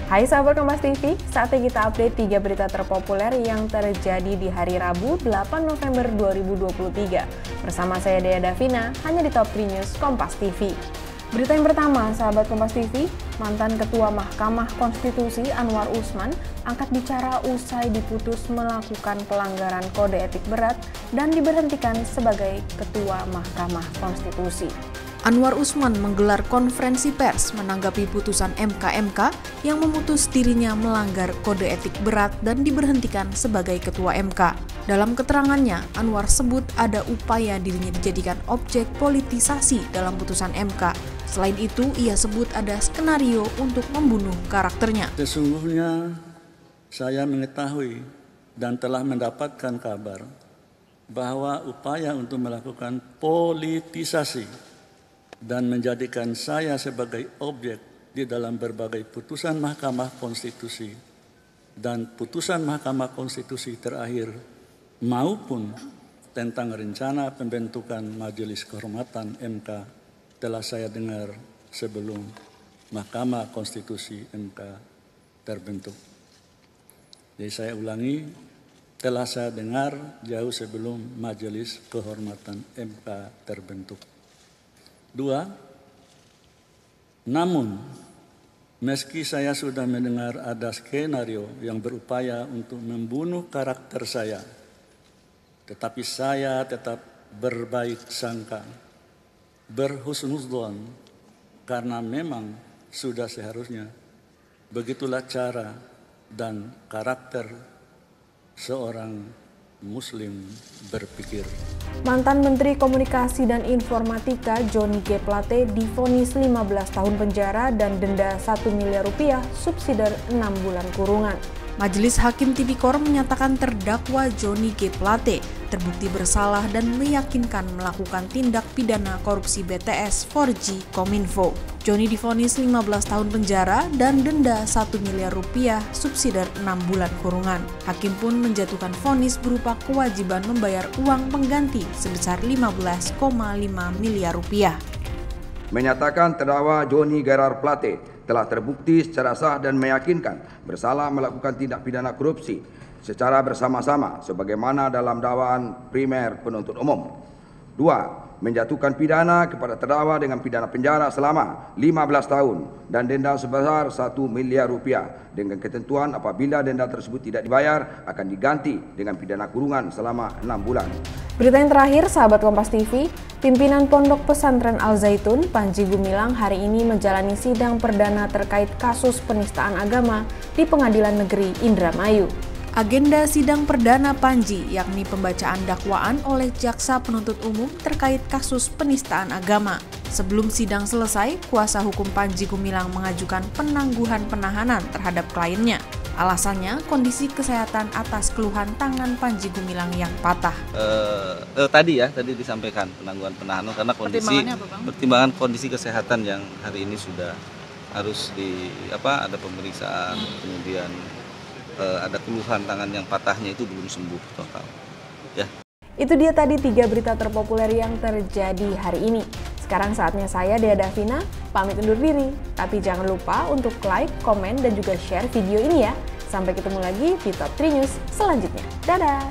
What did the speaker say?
Hai sahabat Kompas TV, saatnya kita update 3 berita terpopuler yang terjadi di hari Rabu 8 November 2023. Bersama saya Dea Davina, hanya di Top 3 News Kompas TV. Berita yang pertama, sahabat Kompas TV, mantan Ketua Mahkamah Konstitusi Anwar Usman angkat bicara usai diputus melakukan pelanggaran kode etik berat dan diberhentikan sebagai Ketua Mahkamah Konstitusi. Anwar Usman menggelar konferensi pers menanggapi putusan MK yang memutus dirinya melanggar kode etik berat dan diberhentikan sebagai Ketua MK. Dalam keterangannya, Anwar sebut ada upaya dirinya dijadikan objek politisasi dalam putusan MK. Selain itu, ia sebut ada skenario untuk membunuh karakternya. Sesungguhnya saya mengetahui dan telah mendapatkan kabar bahwa upaya untuk melakukan politisasi dan menjadikan saya sebagai objek di dalam berbagai putusan Mahkamah Konstitusi dan putusan Mahkamah Konstitusi terakhir maupun tentang rencana pembentukan Majelis Kehormatan MK telah saya dengar sebelum Mahkamah Konstitusi MK terbentuk. Jadi saya ulangi, telah saya dengar jauh sebelum Majelis Kehormatan MK terbentuk. 2. Namun, meski saya sudah mendengar ada skenario yang berupaya untuk membunuh karakter saya, tetapi saya tetap berbaik sangka, berhusnudzon, karena memang sudah seharusnya begitulah cara dan karakter seorang Muslim berpikir. Mantan Menteri Komunikasi dan Informatika Johnny G. Plate divonis 15 tahun penjara dan denda 1 miliar rupiah subsidi 6 bulan kurungan. Majelis Hakim Tipikor menyatakan terdakwa Johnny G. Plate terbukti bersalah dan meyakinkan melakukan tindak pidana korupsi BTS 4G Kominfo. Johnny divonis 15 tahun penjara dan denda 1 miliar rupiah subsidi 6 bulan kurungan. Hakim pun menjatuhkan vonis berupa kewajiban membayar uang pengganti sebesar 15,5 miliar rupiah. Menyatakan terdakwa Johnny Gerard Plate telah terbukti secara sah dan meyakinkan bersalah melakukan tindak pidana korupsi secara bersama-sama sebagaimana dalam dakwaan primer penuntut umum. 2. Menjatuhkan pidana kepada terdakwa dengan pidana penjara selama 15 tahun dan denda sebesar 1 miliar rupiah dengan ketentuan apabila denda tersebut tidak dibayar akan diganti dengan pidana kurungan selama 6 bulan. Berita yang terakhir, sahabat Kompas TV, pimpinan Pondok Pesantren Al Zaitun, Panji Gumilang, hari ini menjalani sidang perdana terkait kasus penistaan agama di Pengadilan Negeri Indramayu. Agenda sidang perdana Panji yakni pembacaan dakwaan oleh jaksa penuntut umum terkait kasus penistaan agama. Sebelum sidang selesai, kuasa hukum Panji Gumilang mengajukan penangguhan penahanan terhadap kliennya. Alasannya kondisi kesehatan atas keluhan tangan Panji Gumilang yang patah. Tadi disampaikan penangguhan penahanan karena pertimbangan kondisi kesehatan yang hari ini sudah harus ada pemeriksaan, kemudian ada keluhan tangan yang patahnya itu belum sembuh total. Ya. Itu dia tadi 3 berita terpopuler yang terjadi hari ini. Sekarang saatnya saya, Dea Davina, pamit undur diri. Tapi jangan lupa untuk like, komen, dan juga share video ini ya. Sampai ketemu lagi di Top 3 News selanjutnya. Dadah!